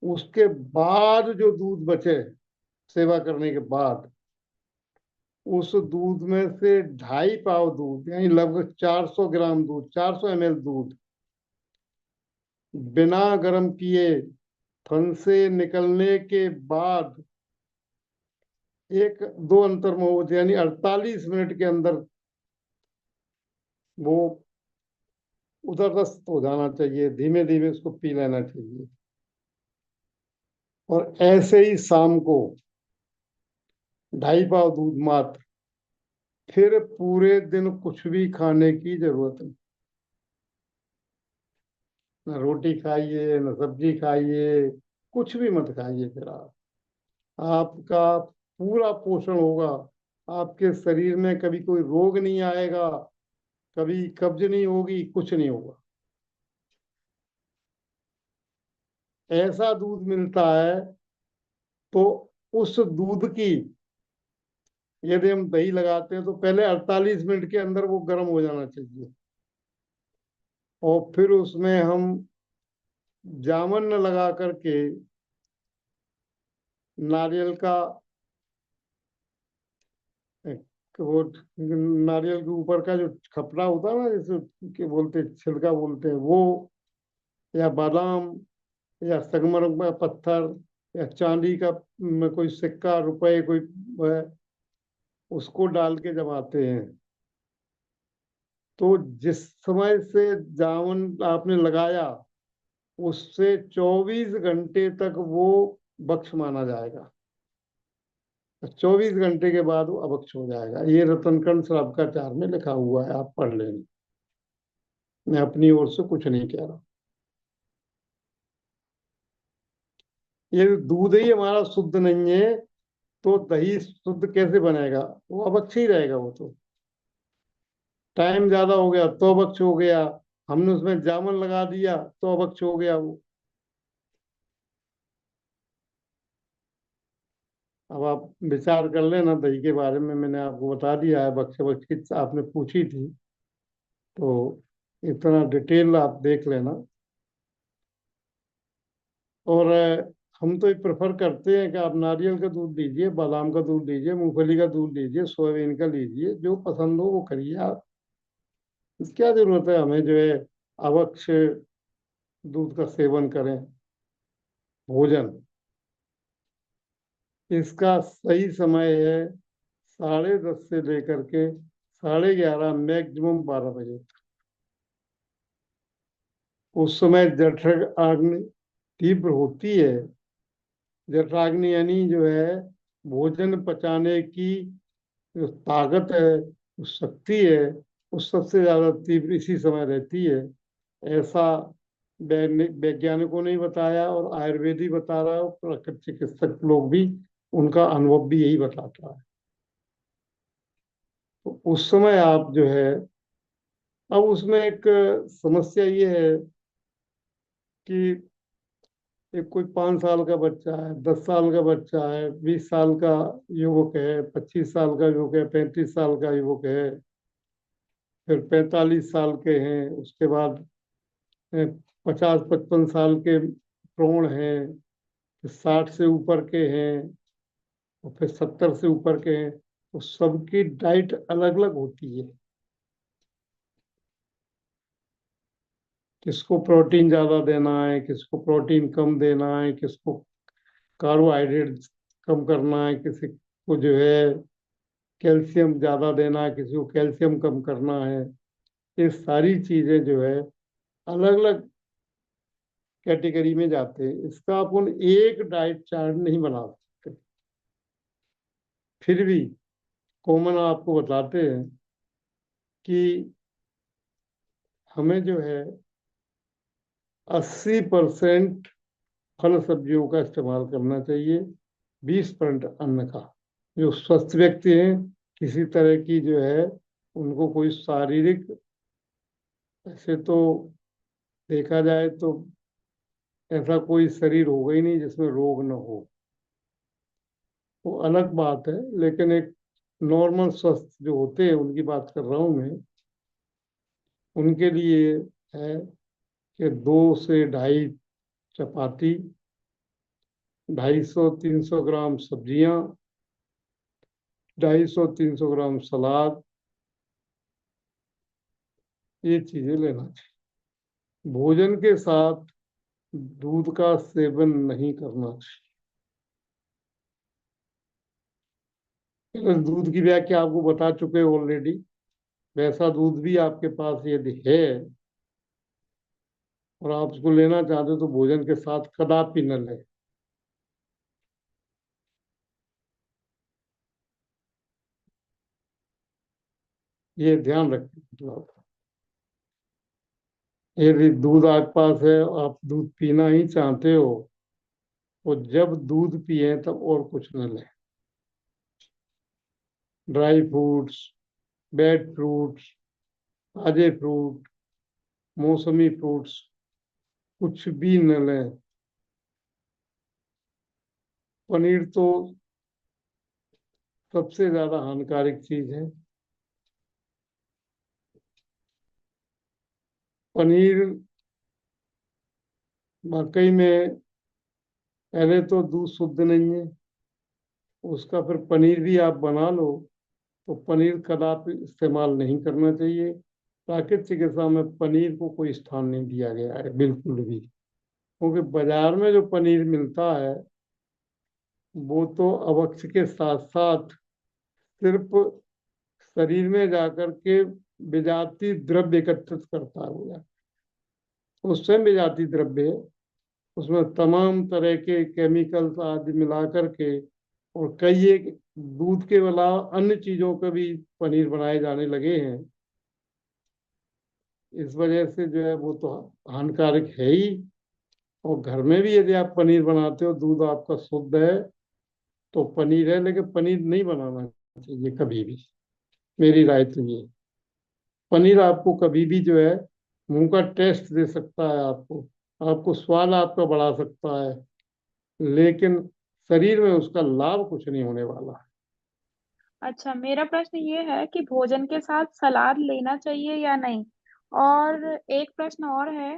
उसके बाद जो दूध बचे सेवा करने के बाद, उस दूध में से 2.5 पाव दूध, यानी लगभग 400 ग्राम दूध, 400 ml दूध बिना गर्म किए थन से निकलने के बाद एक दो अंतर मुहूर्त यानी 48 मिनट के अंदर वो उदरस्थ हो जाना चाहिए। धीमे धीमे उसको पी लेना चाहिए। और ऐसे ही शाम को 2.5 पाव दूध मात्र। फिर पूरे दिन कुछ भी खाने की जरूरत नहीं। न रोटी खाइए, न सब्जी खाइए, कुछ भी मत खाइए। फिर आपका पूरा पोषण होगा। आपके शरीर में कभी कोई रोग नहीं आएगा, कभी कब्ज नहीं होगी, कुछ नहीं होगा। ऐसा दूध मिलता है। तो उस दूध की यदि हम दही लगाते हैं तो पहले 48 मिनट के अंदर वो गर्म हो जाना चाहिए। और फिर उसमें हम जामुन लगा करके नारियल का वो नारियल के ऊपर का जो खपरा होता है ना, जैसे के बोलते छिलका बोलते हैं वो, या बादाम, या संगमरमर का पत्थर, या चांदी का कोई सिक्का, रुपए कोई है, उसको डाल के जमाते हैं। तो जिस समय से जामुन आपने लगाया उससे 24 घंटे तक वो बख्श माना जाएगा। 24 घंटे के बाद वो अबक्ष हो जाएगा। ये रतनकंड श्रावकाचार में लिखा हुआ है, आप पढ़ लेंगे। मैं अपनी ओर से कुछ नहीं कह रहा। ये दूध ही हमारा शुद्ध नहीं है तो दही शुद्ध कैसे बनेगा। वो अबक्ष ही रहेगा वो तो। टाइम ज्यादा हो गया तो अबक्ष हो गया। हमने उसमें जामुन लगा दिया तो अबक्ष हो गया वो। अब आप विचार कर लेना दही के बारे में। मैंने आपको बता दिया है, बक्ष बक्ष की आपने पूछी थी तो इतना डिटेल आप देख लेना। और हम तो ये प्रेफर करते हैं कि आप नारियल का दूध लीजिए, बादाम का दूध लीजिए, मूंगफली का दूध लीजिए, सोयाबीन का लीजिए, जो पसंद हो वो करिए आप। क्या जरूरत है हमें जो है अवक्ष दूध का सेवन करें। भोजन इसका सही समय है 10:30 से लेकर के 11:30 मैक्सिमम 12 बजे। उस समय जठराग्नि तीव्र होती है। जठराग्नि यानी जो है भोजन पचाने की जो ताकत है, जो शक्ति है, वो सबसे ज्यादा तीव्र इसी समय रहती है। ऐसा वैज्ञानिकों ने ही बताया और आयुर्वेद ही बता रहा है और प्राकृतिक चिकित्सक लोग भी, उनका अनुभव भी यही बताता है। तो उस समय आप जो है, अब उसमें एक समस्या ये है कि एक कोई 5 साल का बच्चा है, 10 साल का बच्चा है, 20 साल का युवक है, 25 साल का युवक है, 35 साल का युवक है, फिर 45 साल के हैं, उसके बाद 50-55 साल के प्रौढ़ हैं, फिर 60 से ऊपर के हैं, और फिर 70 से ऊपर के हैं। तो सबकी डाइट अलग अलग होती है। किसको प्रोटीन ज्यादा देना है, किसको प्रोटीन कम देना है, किसको कार्बोहाइड्रेट कम करना है, किसी को जो है कैल्शियम ज्यादा देना है, किसी को कैल्शियम कम करना है। ये सारी चीजें जो है अलग अलग कैटेगरी में जाते हैं। इसका अपन एक डाइट चार्ट नहीं बना सकते। फिर भी कॉमन आपको बताते हैं कि हमें जो है 80% फल सब्जियों का इस्तेमाल करना चाहिए, 20% अन्न का। जो स्वस्थ व्यक्ति हैं, किसी तरह की जो है उनको कोई शारीरिक, ऐसे तो देखा जाए तो ऐसा कोई शरीर होगा ही नहीं जिसमें रोग न हो, वो अलग बात है। लेकिन एक नॉर्मल स्वस्थ जो होते हैं उनकी बात कर रहा हूँ मैं। उनके लिए है कि 2 से ढाई चपाती, 250-300 ग्राम सब्जियां, 250-300 ग्राम सलाद, ये चीजें लेना चाहिए। भोजन के साथ दूध का सेवन नहीं करना चाहिए। दूध की व्याख्या आपको बता चुके ऑलरेडी। वैसा दूध भी आपके पास यदि है और आप उसको लेना चाहते हो तो भोजन के साथ कदापि न लें। ये ध्यान रखें। मतलब यदि दूध आपके पास है, आप दूध पीना ही चाहते हो, तो जब दूध पिए तब और कुछ न लें। ड्राई फ्रूट्स, बेड फ्रूट्स, ताजे फ्रूट, मौसमी फ्रूट्स, कुछ भी न लें। पनीर तो सबसे ज्यादा हानिकारक चीज है। पनीर वाकई में, पहले तो दूध शुद्ध नहीं है, उसका फिर पनीर भी आप बना लो तो पनीर कदापि इस्तेमाल नहीं करना चाहिए। प्राकृतिक चिकित्सा में पनीर को कोई स्थान नहीं दिया गया है बिल्कुल भी। क्योंकि बाजार में जो पनीर मिलता है वो तो अवक्ष के साथ साथ सिर्फ शरीर में जाकर के विजातीय द्रव्य एकत्रित करता है। वो स्वयं विजातीय द्रव्य है, उसमें तमाम तरह के केमिकल्स आदि मिला करके, और कई एक दूध के अलावा अन्य चीजों का भी पनीर बनाए जाने लगे हैं। इस वजह से जो है वो तो हानिकारक है ही। और घर में भी यदि आप पनीर बनाते हो, दूध आपका शुद्ध है तो पनीर है, लेकिन पनीर नहीं बनाना चाहिए कभी भी। मेरी राय तो ये है। पनीर आपको कभी भी जो है मुंह का टेस्ट दे सकता है, आपको आपको स्वाद आपका बढ़ा सकता है, लेकिन शरीर में उसका लाभ कुछ नहीं होने वाला। अच्छा, मेरा प्रश्न ये है कि भोजन के साथ सलाद लेना चाहिए या नहीं। और एक प्रश्न और है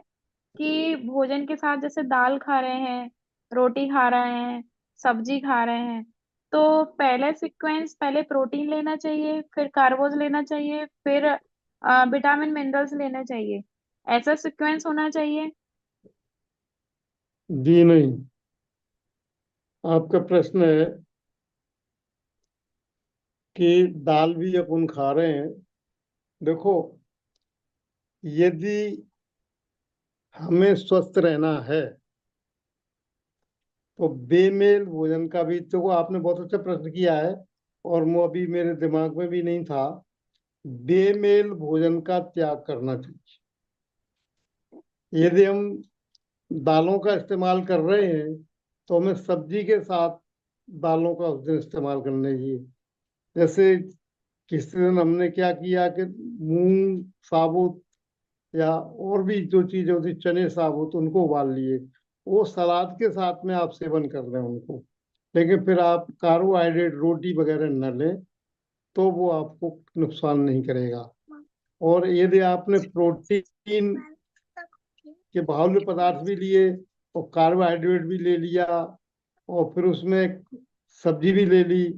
कि भोजन के साथ जैसे दाल खा रहे हैं, रोटी खा रहे हैं, सब्जी खा रहे हैं, तो पहले सीक्वेंस, पहले प्रोटीन लेना चाहिए, फिर कार्बोज लेना चाहिए, फिर विटामिन मिनरल्स लेना चाहिए। ऐसा सीक्वेंस होना चाहिए। जी नहीं। आपका प्रश्न है कि दाल भी अपन खा रहे हैं, देखो, यदि हमें स्वस्थ रहना है तो बेमेल भोजन का भी, तो वो आपने बहुत अच्छा प्रश्न किया है और वो अभी मेरे दिमाग में भी नहीं था। बेमेल भोजन का त्याग करना चाहिए। यदि हम दालों का इस्तेमाल कर रहे हैं तो हमें सब्जी के साथ दालों का उस दिन इस्तेमाल करना चाहिए। जैसे किसी दिन हमने क्या किया कि मूंग साबुत या और भी जो चीजें होती, चने साबुत, उनको उबाल लिए, वो सलाद के साथ में आप सेवन कर रहे हैं उनको, लेकिन फिर आप कार्बोहाइड्रेट रोटी वगैरह न लें तो वो आपको नुकसान नहीं करेगा। और यदि आपने प्रोटीन के बाहुल्य पदार्थ भी लिए और कार्बोहाइड्रेट भी ले लिया और फिर उसमें सब्जी भी ले ली,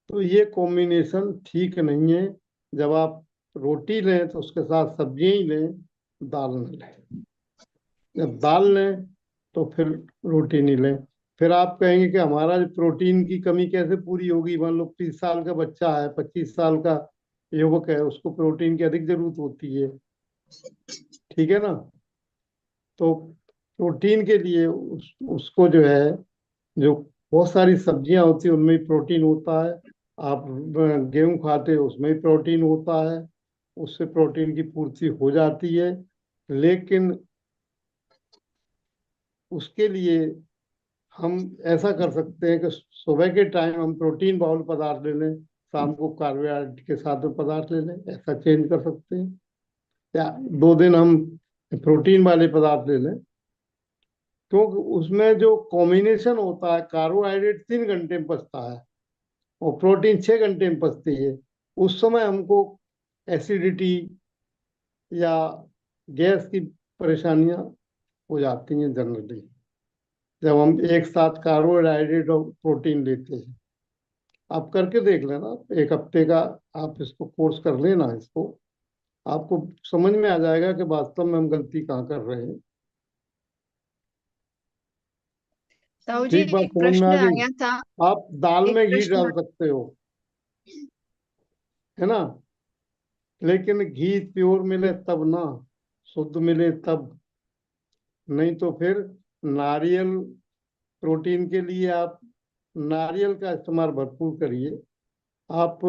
तो ये कॉम्बिनेशन ठीक नहीं है। जब आप रोटी लें तो उसके साथ सब्जियां ही लें, दाल न लें। जब दाल लें तो फिर रोटी नहीं लें। फिर आप कहेंगे कि हमारा जो प्रोटीन की कमी कैसे पूरी होगी। मान लो 30 साल का बच्चा है, 25 साल का युवक है, उसको प्रोटीन की अधिक जरूरत होती है, ठीक है ना। तो प्रोटीन के लिए उसको जो है, जो बहुत सारी सब्जियां होती है उनमें भी प्रोटीन होता है। आप गेहूं खाते हो उसमें भी प्रोटीन होता है, उससे प्रोटीन की पूर्ति हो जाती है। लेकिन उसके लिए हम ऐसा कर सकते हैं कि सुबह के टाइम हम प्रोटीन बाउल पदार्थ ले लें, शाम को कार्बोहाइड्रेट के साथ में पदार्थ ले लें, ऐसा चेंज कर सकते हैं। या 2 दिन हम प्रोटीन वाले पदार्थ ले लें, क्योंकि उसमें जो कॉम्बिनेशन होता है, कार्बोहाइड्रेट 3 घंटे में पचता है और प्रोटीन 6 घंटे में पचती है। उस समय हमको एसिडिटी या गैस की परेशानियां हो जाती हैं जनरली, जब हम एक साथ कार्बोहाइड्रेट और प्रोटीन लेते हैं। आप करके देख लेना 1 हफ्ते का, आप इसको कोर्स कर लेना इसको, आपको समझ में आ जाएगा कि वास्तव में हम गलती कहाँ कर रहे हैं। ताऊ जी, ठीक बात एक समझ में आ प्रश्न गई। आया था। आप दाल एक में घी प्रश्न। डाल सकते हो, है ना, लेकिन घी प्योर मिले तब ना, शुद्ध मिले तब। नहीं तो फिर नारियल, प्रोटीन के लिए आप नारियल का इस्तेमाल भरपूर करिए। आप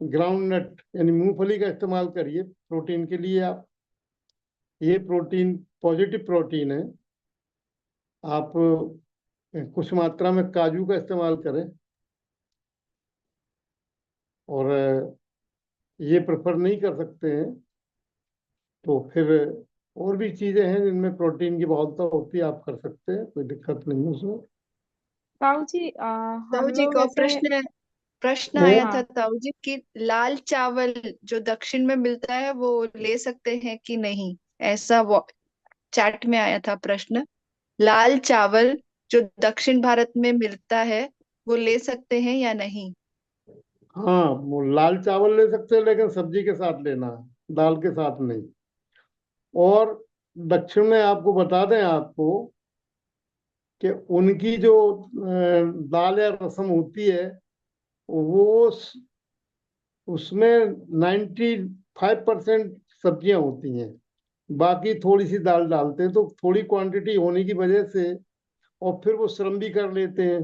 ग्राउंड नट यानी मूंगफली का इस्तेमाल करिए प्रोटीन के लिए। आप, ये प्रोटीन पॉजिटिव प्रोटीन है। आप कुछ मात्रा में काजू का इस्तेमाल करें, और ये प्रेफर नहीं कर सकते हैं तो फिर और भी चीजें हैं जिनमें प्रोटीन की बहुलता होती है, आप कर सकते हैं, कोई दिक्कत नहीं है उसमें। ताऊ जी, ताऊ हम जी लोग का ऐसे। प्रश्न वो आया था हाँ। ताऊ जी कि लाल चावल जो दक्षिण में मिलता है वो ले सकते हैं कि नहीं, ऐसा वो चैट में आया था प्रश्न। लाल चावल जो दक्षिण भारत में मिलता है वो ले सकते हैं या नहीं? हाँ, वो लाल चावल ले सकते हैं लेकिन सब्जी के साथ लेना है, दाल के साथ नहीं। और दक्षिण में आपको बता दें आपको कि उनकी जो दाल या रसम होती है, वो उसमें 95% सब्जियां होती हैं, बाकी थोड़ी सी दाल डालते हैं, तो थोड़ी क्वांटिटी होने की वजह से, और फिर वो श्रम भी कर लेते हैं।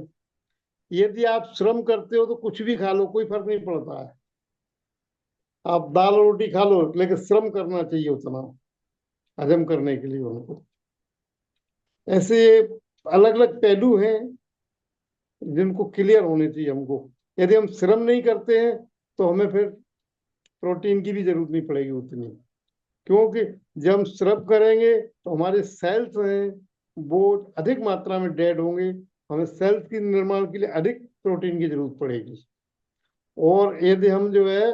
यदि आप श्रम करते हो तो कुछ भी खा लो, कोई फर्क नहीं पड़ता है। आप दाल और रोटी खा लो लेकिन श्रम करना चाहिए उतना हजम करने के लिए उनको। ऐसे अलग अलग पहलू हैं जिनको क्लियर होने चाहिए हमको। यदि हम श्रम नहीं करते हैं तो हमें फिर प्रोटीन की भी जरूरत नहीं पड़ेगी उतनी, क्योंकि जब हम श्रम करेंगे तो हमारे सेल्स हैं वो अधिक मात्रा में डेड होंगे, हमें सेल्स के निर्माण के लिए अधिक प्रोटीन की जरूरत पड़ेगी। और यदि हम जो है,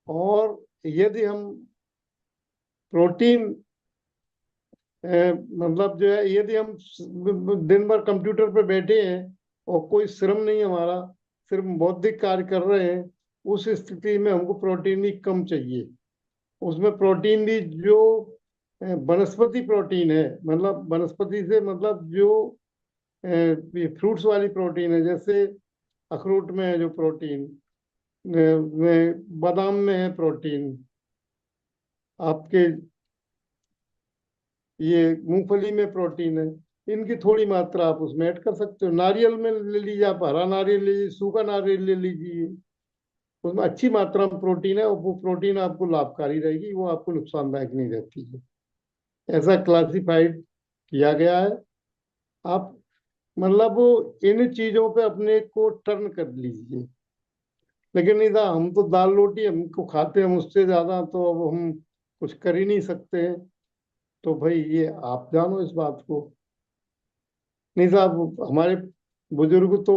और यदि हम प्रोटीन मतलब जो है, यदि हम दिन भर कंप्यूटर पे बैठे हैं और कोई श्रम नहीं हमारा, सिर्फ बौद्धिक कार्य कर रहे हैं, उस स्थिति में हमको प्रोटीन भी कम चाहिए। उसमें प्रोटीन भी जो वनस्पति प्रोटीन है, मतलब वनस्पति से मतलब जो फ्रूट्स वाली प्रोटीन है, जैसे अखरोट में है जो प्रोटीन, बादाम में है प्रोटीन, आपके ये मूंगफली में प्रोटीन है। इनकी थोड़ी मात्रा आप उसमें ऐड कर सकते हो। नारियल में ले लीजिए, आप हरा नारियल ले लीजिए, सूखा नारियल ले लीजिए, उसमें अच्छी मात्रा में प्रोटीन है और वो प्रोटीन आपको लाभकारी रहेगी, वो आपको नुकसानदायक नहीं रहती है। ऐसा क्लासिफाइड किया गया है। आप मतलब इन चीजों पे अपने को टर्न कर लीजिए। लेकिन नहीं था, हम तो दाल रोटी हमको खाते हैं, हम उससे ज्यादा तो अब हम कुछ कर ही नहीं सकते हैं। तो भाई ये आप जानो इस बात को। नहीं साहब, हमारे बुजुर्ग तो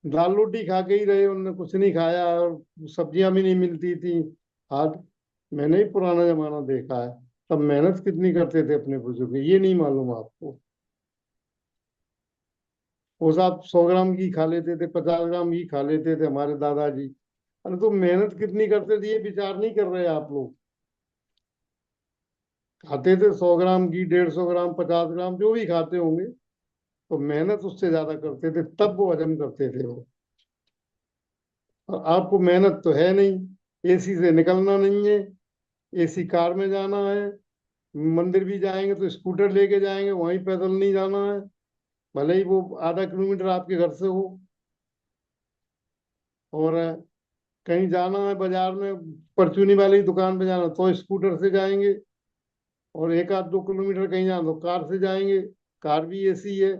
दाल रोटी खा के ही रहे, उन्होंने कुछ नहीं खाया और सब्जियां भी नहीं मिलती थी। आज मैंने ही पुराना जमाना देखा है, तब मेहनत कितनी करते थे अपने बुजुर्ग, ये नहीं मालूम आपको। वो साहब 100 ग्राम घी खा लेते थे, 50 ग्राम घी खा लेते थे हमारे दादाजी। अरे तो मेहनत कितनी करते थे ये विचार नहीं कर रहे आप लोग। खाते थे 100 ग्राम घी, 150 ग्राम, 50 ग्राम, जो भी खाते होंगे, तो मेहनत उससे ज्यादा करते थे, तब वो हजम करते थे वो। और आपको मेहनत तो है नहीं, एसी से निकलना नहीं है, एसी कार में जाना है, मंदिर भी जाएंगे तो स्कूटर लेके जाएंगे, वहीं पैदल नहीं जाना है, भले ही वो आधा किलोमीटर आपके घर से हो। और कहीं जाना है बाजार में, परचूनी वाली दुकान पे जाना तो स्कूटर से जाएंगे, और एक आध 2 किलोमीटर कहीं जाना तो कार से जाएंगे, कार भी एसी है।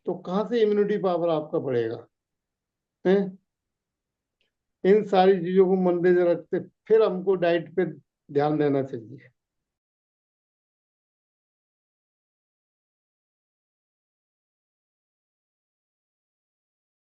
तो कहाँ से इम्यूनिटी पावर आपका बढ़ेगा है? इन सारी चीजों को मद्देनजर रखते फिर हमको डाइट पे ध्यान देना चाहिए।